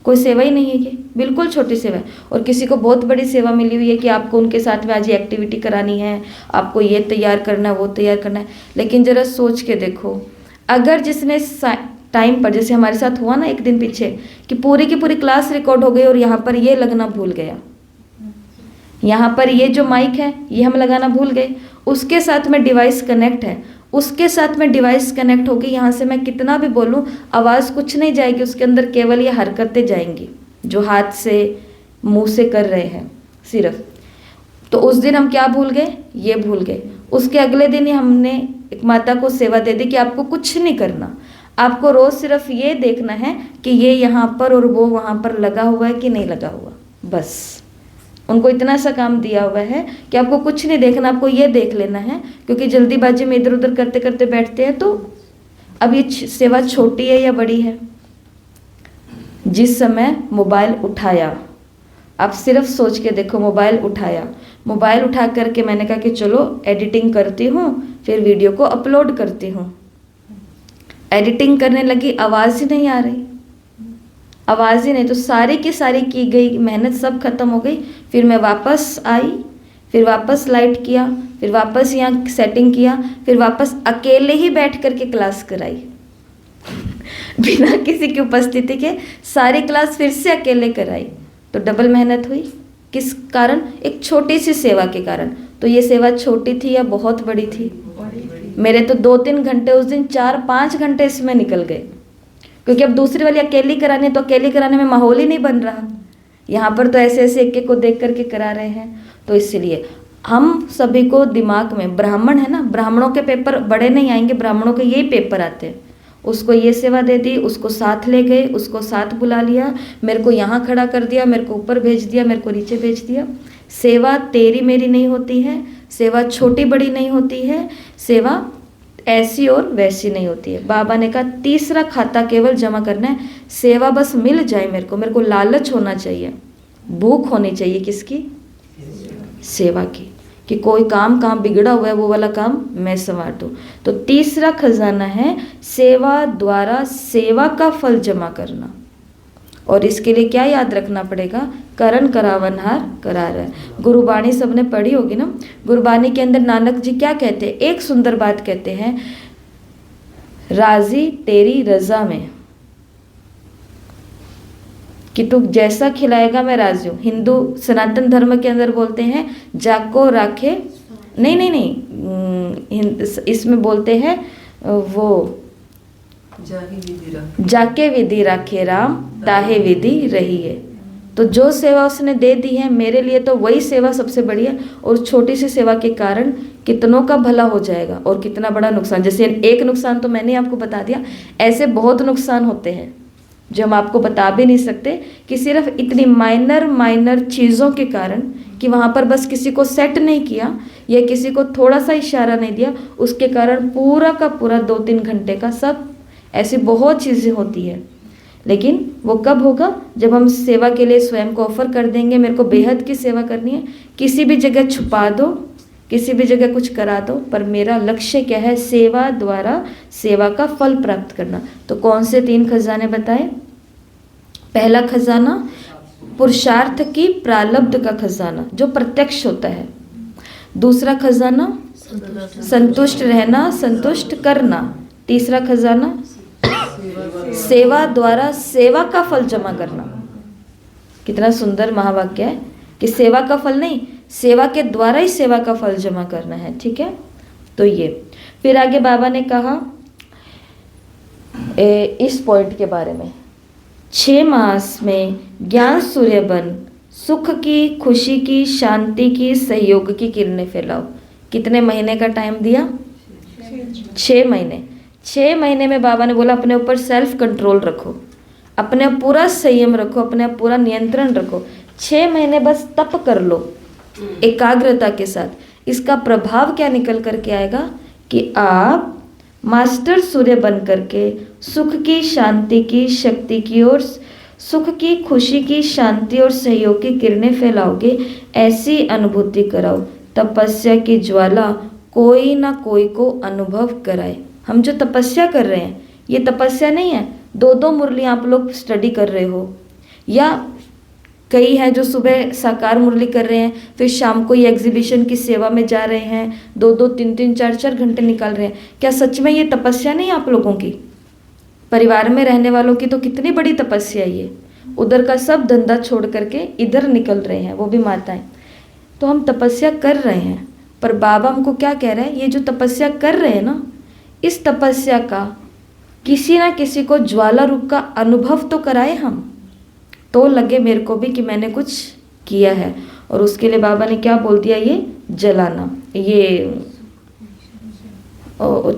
कोई सेवा ही नहीं है, ये बिल्कुल छोटी सेवा है। और किसी को बहुत बड़ी सेवा मिली हुई है कि आपको उनके साथ में आज ये एक्टिविटी करानी है, आपको ये तैयार करना है, वो तैयार करना है। लेकिन ज़रा सोच के देखो, अगर जिसने टाइम पर, जैसे हमारे साथ हुआ ना एक दिन पीछे, कि पूरी की पूरी क्लास रिकॉर्ड हो गई और यहाँ पर ये लगना भूल गया, यहाँ पर ये जो माइक है ये हम लगाना भूल गए, उसके साथ में डिवाइस कनेक्ट है, उसके साथ में डिवाइस कनेक्ट होगी, यहाँ से मैं कितना भी बोलूँ आवाज़ कुछ नहीं जाएगी, उसके अंदर केवल ये हरकतें जाएंगी जो हाथ से मुंह से कर रहे हैं सिर्फ। तो उस दिन हम क्या भूल गए? ये भूल गए। उसके अगले दिन ही हमने एक माता को सेवा दे दी कि आपको कुछ नहीं करना, आपको रोज़ सिर्फ ये देखना है कि ये यहाँ पर और वो वहाँ पर लगा हुआ है कि नहीं लगा हुआ, बस। उनको इतना सा काम दिया हुआ है कि आपको कुछ नहीं देखना, आपको ये देख लेना है, क्योंकि जल्दीबाजी में इधर उधर करते करते बैठते हैं। तो अब ये सेवा छोटी है या बड़ी है? जिस समय मोबाइल उठाया, आप सिर्फ सोच के देखो, मोबाइल उठाया, मोबाइल उठा करके मैंने कहा कि चलो एडिटिंग करती हूँ, फिर वीडियो को अपलोड करती हूँ। एडिटिंग करने लगी, आवाज़ ही नहीं आ रही, आवाज़ ही नहीं, तो सारी की सारी की गई मेहनत सब खत्म हो गई। फिर मैं वापस आई, फिर वापस लाइट किया, फिर वापस यहाँ सेटिंग किया, फिर वापस अकेले ही बैठ करके क्लास कराई बिना किसी की उपस्थिति के सारी क्लास फिर से अकेले कराई। तो डबल मेहनत हुई, किस कारण? एक छोटी सी सेवा के कारण। तो ये सेवा छोटी थी या बहुत बड़ी थी? मेरे तो 2-3 घंटे उस दिन, 4-5 घंटे इसमें निकल गए, क्योंकि अब दूसरी वाली अकेली करानी, तो अकेली कराने में माहौल ही नहीं बन रहा। यहाँ पर तो ऐसे ऐसे एक एक को देख करके करा रहे हैं। तो इसलिए हम सभी को दिमाग में, ब्राह्मण है ना, ब्राह्मणों के पेपर बड़े नहीं आएंगे, ब्राह्मणों के यही पेपर आते हैं। उसको ये सेवा दे दी, उसको साथ ले गए, उसको साथ बुला लिया, मेरे को यहाँ खड़ा कर दिया, मेरे को ऊपर भेज दिया, मेरे को नीचे भेज दिया। सेवा तेरी मेरी नहीं होती है, सेवा छोटी बड़ी नहीं होती है, सेवा ऐसी और वैसी नहीं होती है। बाबा ने कहा तीसरा खाता केवल जमा करना है, सेवा बस मिल जाए मेरे को लालच होना चाहिए, भूख होनी चाहिए, किसकी? सेवा की, कि कोई काम कहाँ बिगड़ा हुआ है वो वाला काम मैं संवार दूँ। तो तीसरा खजाना है सेवा द्वारा सेवा का फल जमा करना। और इसके लिए क्या याद रखना पड़ेगा? करण करावनहार करा रहा है। गुरुबाणी सबने पढ़ी होगी ना। गुरुबाणी के अंदर नानक जी क्या कहते हैं? एक सुंदर बात कहते हैं, राजी तेरी रजा में, कि तू जैसा खिलाएगा मैं राजी हूँ। हिंदू सनातन धर्म के अंदर बोलते हैं जाको राखे, नहीं, इसमें बोलते हैं वो जाके विधि राखे राम, ताहे विधि रही है। तो जो सेवा उसने दे दी है मेरे लिए, तो वही सेवा सबसे बड़ी है। और छोटी सी सेवा के कारण कितनों का भला हो जाएगा और कितना बड़ा नुकसान। जैसे एक नुकसान तो मैंने आपको बता दिया, ऐसे बहुत नुकसान होते हैं जो हम आपको बता भी नहीं सकते, कि सिर्फ इतनी माइनर चीज़ों के कारण, कि वहाँ पर बस किसी को सेट नहीं किया या किसी को थोड़ा सा इशारा नहीं दिया, उसके कारण पूरा का पूरा 2-3 घंटे का सब, ऐसी बहुत चीज़ें होती है। लेकिन वो कब होगा? जब हम सेवा के लिए स्वयं को ऑफर कर देंगे। मेरे को बेहद की सेवा करनी है, किसी भी जगह छुपा दो, किसी भी जगह कुछ करा दो, पर मेरा लक्ष्य क्या है? सेवा द्वारा सेवा का फल प्राप्त करना। तो कौन से 3 खजाने बताए? पहला खजाना पुरुषार्थ की प्रारब्ध का खजाना जो प्रत्यक्ष होता है। दूसरा खजाना संतुष्ट रहना, संतुष्ट करना। तीसरा खजाना सेवा द्वारा सेवा का फल जमा करना। कितना सुंदर महावाक्य है कि सेवा का फल नहीं, सेवा के द्वारा ही सेवा का फल जमा करना है। ठीक है, तो ये फिर आगे बाबा ने कहा इस पॉइंट के बारे में, 6 मास में ज्ञान सूर्य बन, सुख की, खुशी की, शांति की, सहयोग की किरणें फैलाओ। कितने महीने का टाइम दिया? 6 महीने। 6 महीने में बाबा ने बोला अपने ऊपर सेल्फ कंट्रोल रखो, अपने आप पूरा संयम रखो, अपने आप पूरा नियंत्रण रखो। 6 महीने बस तप कर लो एकाग्रता के साथ। इसका प्रभाव क्या निकल करके आएगा कि आप मास्टर सूर्य बन करके सुख की, शांति की, शक्ति की और सुख की, खुशी की, शांति और सहयोग की किरणें फैलाओगे। ऐसी अनुभूति कराओ, तपस्या की ज्वाला कोई ना कोई को अनुभव कराए। हम जो तपस्या कर रहे हैं ये तपस्या नहीं है 2-2 मुरली आप लोग स्टडी कर रहे हो, या कई हैं जो सुबह साकार मुरली कर रहे हैं, फिर शाम को ये एग्जीबिशन की सेवा में जा रहे हैं, 2-2, 3-3, 4-4 घंटे निकाल रहे हैं। क्या सच में ये तपस्या नहीं आप लोगों की? परिवार में रहने वालों की तो कितनी बड़ी तपस्या है ये। उधर का सब धंधा छोड़ करके इधर निकल रहे हैं, वो भी माताएं। तो हम तपस्या कर रहे हैं, पर बाबा हमको क्या कह रहे हैं? ये जो तपस्या कर रहे हैं ना, इस तपस्या का किसी ना किसी को ज्वाला रूप का अनुभव तो कराए हम, तो लगे मेरे को भी कि मैंने कुछ किया है। और उसके लिए बाबा ने क्या बोल दिया? ये जलाना। ये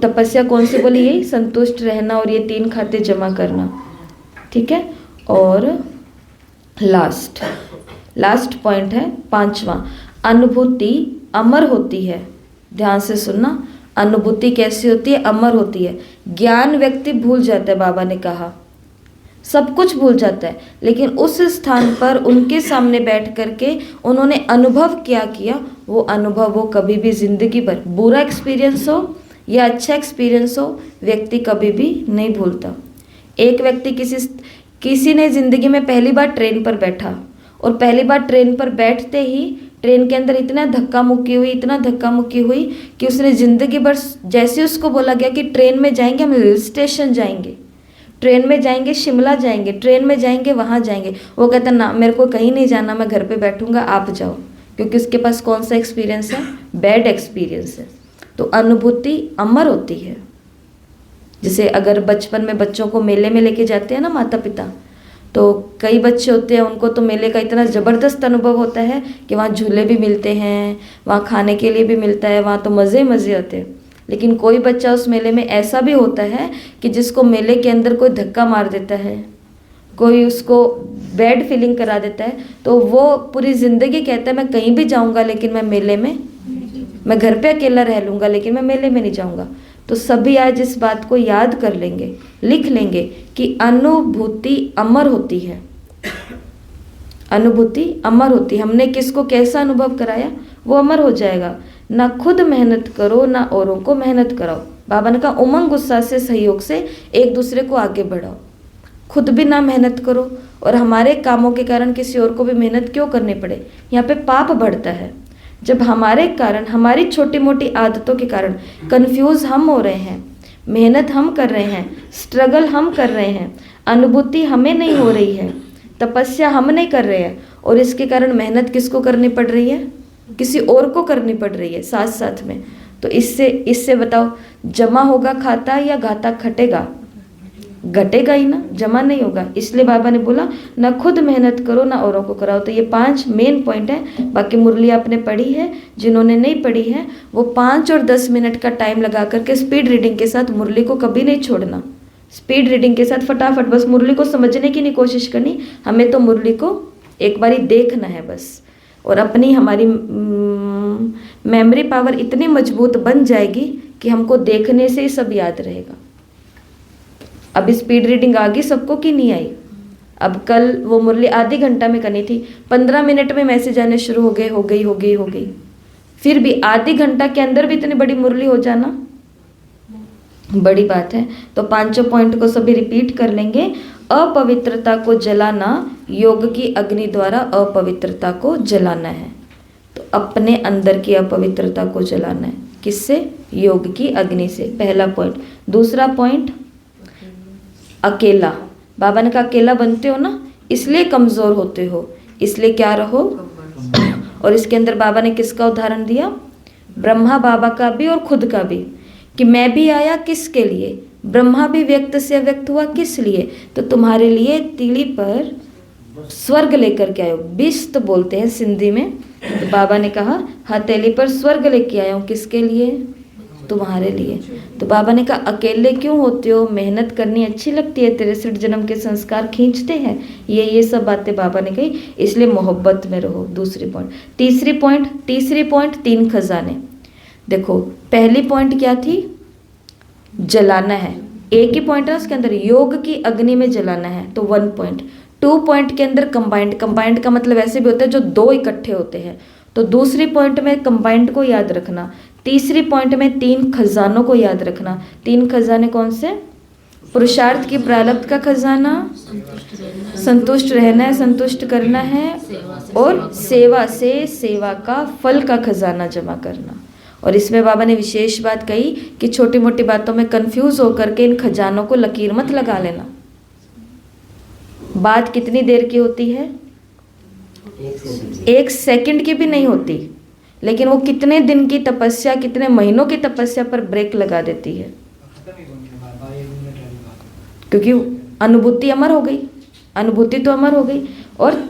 तपस्या कौन सी बोली? यही संतुष्ट रहना और ये 3 खाते जमा करना। ठीक है, और लास्ट पॉइंट है 5वां, अनुभूति अमर होती है। ध्यान से सुनना, अनुभूति कैसी होती है? अमर होती है। ज्ञान व्यक्ति भूल जाता है, बाबा ने कहा सब कुछ भूल जाता है, लेकिन उस स्थान पर उनके सामने बैठ करके उन्होंने अनुभव क्या किया, वो अनुभव वो कभी भी जिंदगी भर, बुरा एक्सपीरियंस हो या अच्छा एक्सपीरियंस हो, व्यक्ति कभी भी नहीं भूलता। एक व्यक्ति किसी ने जिंदगी में पहली बार ट्रेन पर बैठा, और पहली बार ट्रेन पर बैठते ही ट्रेन के अंदर इतना धक्का मुक्की हुई कि उसने ज़िंदगी भर, जैसे उसको बोला गया कि ट्रेन में जाएंगे हम हिल स्टेशन जाएंगे, ट्रेन में जाएंगे शिमला जाएंगे, ट्रेन में जाएंगे वहाँ जाएंगे, वो कहता ना मेरे को कहीं नहीं जाना, मैं घर पे बैठूंगा, आप जाओ। क्योंकि उसके पास कौन सा एक्सपीरियंस है? बैड एक्सपीरियंस है। तो अनुभूति अमर होती है। जैसे अगर बचपन में बच्चों को मेले में लेके जाते हैं ना माता पिता, तो कई बच्चे होते हैं उनको तो मेले का इतना ज़बरदस्त अनुभव होता है कि वहाँ झूले भी मिलते हैं, वहाँ खाने के लिए भी मिलता है, वहाँ तो मज़े होते हैं। लेकिन कोई बच्चा उस मेले में ऐसा भी होता है कि जिसको मेले के अंदर कोई धक्का मार देता है, कोई उसको बैड फीलिंग करा देता है, तो वो पूरी ज़िंदगी कहता है मैं कहीं भी जाऊँगा लेकिन मैं मेले में, मैं घर पे अकेला रह लूँगा लेकिन मैं मेले में नहीं जाऊँगा। तो सभी आज इस बात को याद कर लेंगे, लिख लेंगे कि अनुभूति अमर होती है। अनुभूति अमर होती है। हमने किसको कैसा अनुभव कराया वो अमर हो जाएगा। ना खुद मेहनत करो ना औरों को मेहनत कराओ। बाबा ने कहा उमंग उत्साह से सहयोग से एक दूसरे को आगे बढ़ाओ। खुद भी ना मेहनत करो और हमारे कामों के कारण किसी और को भी मेहनत क्यों करनी पड़े। यहाँ पे पाप बढ़ता है जब हमारे कारण, हमारी छोटी मोटी आदतों के कारण कंफ्यूज हम हो रहे हैं, मेहनत हम कर रहे हैं, स्ट्रगल हम कर रहे हैं, अनुभूति हमें नहीं हो रही है, तपस्या हम नहीं कर रहे हैं, और इसके कारण मेहनत किसको करनी पड़ रही है? किसी और को करनी पड़ रही है साथ साथ में। तो इससे बताओ जमा होगा खाता या घाटा खटेगा? घटेगा ही ना, जमा नहीं होगा। इसलिए बाबा ने बोला ना खुद मेहनत करो ना औरों को कराओ। तो ये 5 मेन पॉइंट है। बाकी मुरली आपने पढ़ी है, जिन्होंने नहीं पढ़ी है वो 5 और 10 मिनट का टाइम लगा करके स्पीड रीडिंग के साथ मुरली को कभी नहीं छोड़ना। स्पीड रीडिंग के साथ फटाफट बस मुरली को समझने की नहीं कोशिश करनी, हमें तो मुरली को एक बारी देखना है बस। और अपनी हमारी मेमोरी पावर इतनी मजबूत बन जाएगी कि हमको देखने से ही सब याद रहेगा। अब स्पीड रीडिंग आ गई सबको कि नहीं आई? अब कल वो मुरली आधे घंटा में करनी थी, 15 मिनट में मैसेज आने शुरू हो गई। फिर भी आधे घंटा के अंदर भी इतनी बड़ी मुरली हो जाना बड़ी बात है। तो पांचों पॉइंट को सभी रिपीट कर लेंगे। अपवित्रता को जलाना, योग की अग्नि द्वारा अपवित्रता को जलाना है। तो अपने अंदर की अपवित्रता को जलाना है, किससे? योग की अग्नि से, पहला पॉइंट। दूसरा पॉइंट, अकेला। बाबा ने कहा अकेला बनते हो ना, इसलिए कमजोर होते हो, इसलिए क्या रहो। और इसके अंदर बाबा ने किसका उदाहरण दिया? ब्रह्मा बाबा का भी और खुद का भी, कि मैं भी आया किसके लिए? ब्रह्मा भी व्यक्त से व्यक्त हुआ किस लिए? तो तुम्हारे लिए तीली पर स्वर्ग लेकर के आयो, बिस्त बोलते हैं सिंधी में। तो बाबा ने कहा हथेली पर स्वर्ग लेके आया हूँ, किसके लिए? तुम्हारे लिए। तो बाबा ने कहा अकेले क्यों होते हो? मेहनत करनी अच्छी लगती है, 63 जन्म के संस्कार खींचते हैं, ये सब बातें बाबा ने कही, इसलिए मोहब्बत में रहो। दूसरी पॉइंट। तीसरी पॉइंट 3 खजाने। देखो पहली पॉइंट क्या थी? जलाना है, एक ही पॉइंट है उसके अंदर, योग की अग्नि में जलाना है, तो 1 पॉइंट। 2 पॉइंट के अंदर कंबाइंड का मतलब ऐसे भी होता है जो 2 इकट्ठे होते हैं, तो दूसरी पॉइंट में कंबाइंड को याद रखना। तीसरी पॉइंट में 3 खजानों को याद रखना। 3 खजाने कौन से? पुरुषार्थ की प्रारब्ध का खजाना, संतुष्ट रहना है, संतुष्ट करना है, और सेवा से सेवा का फल का खजाना जमा करना। और इसमें बाबा ने विशेष बात कही कि छोटी मोटी बातों में कंफ्यूज होकर के इन खजानों को लकीर मत लगा लेना। बात कितनी देर की होती है? 1 सेकंड की भी नहीं होती, लेकिन वो कितने दिन की तपस्या, कितने महीनों की तपस्या पर ब्रेक लगा देती है, क्योंकि अनुभूति अमर हो गई, अनुभूति तो अमर हो गई। और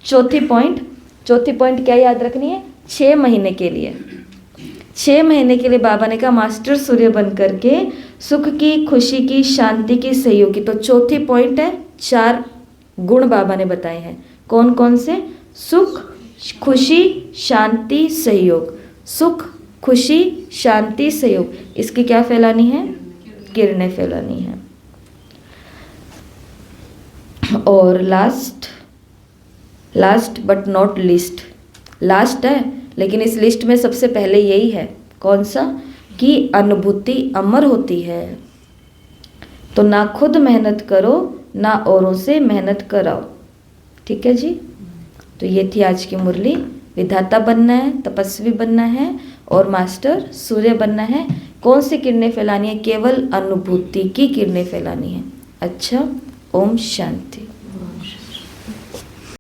चौथी पॉइंट क्या याद रखनी है? 6 महीने के लिए, 6 महीने के लिए बाबा ने कहा मास्टर सूर्य बन करके सुख की, खुशी की, शांति की, सहयोग की। तो चौथी पॉइंट है, 4 गुण बाबा ने बताए हैं। कौन कौन से? सुख, खुशी, शांति, सहयोग। सुख, खुशी, शांति, सहयोग, इसकी क्या फैलानी है? किरणें फैलानी है। और last but not least, last है लेकिन इस लिस्ट में सबसे पहले यही है, कौन सा? कि अनुभूति अमर होती है। तो ना खुद मेहनत करो, ना औरों से मेहनत कराओ। ठीक है जी। तो ये थी आज की मुरली। विधाता बनना है, तपस्वी बनना है, और मास्टर सूर्य बनना है। कौन सी किरणें फैलानी है? केवल अनुभूति की किरणें फैलानी है। अच्छा, ओम शांति।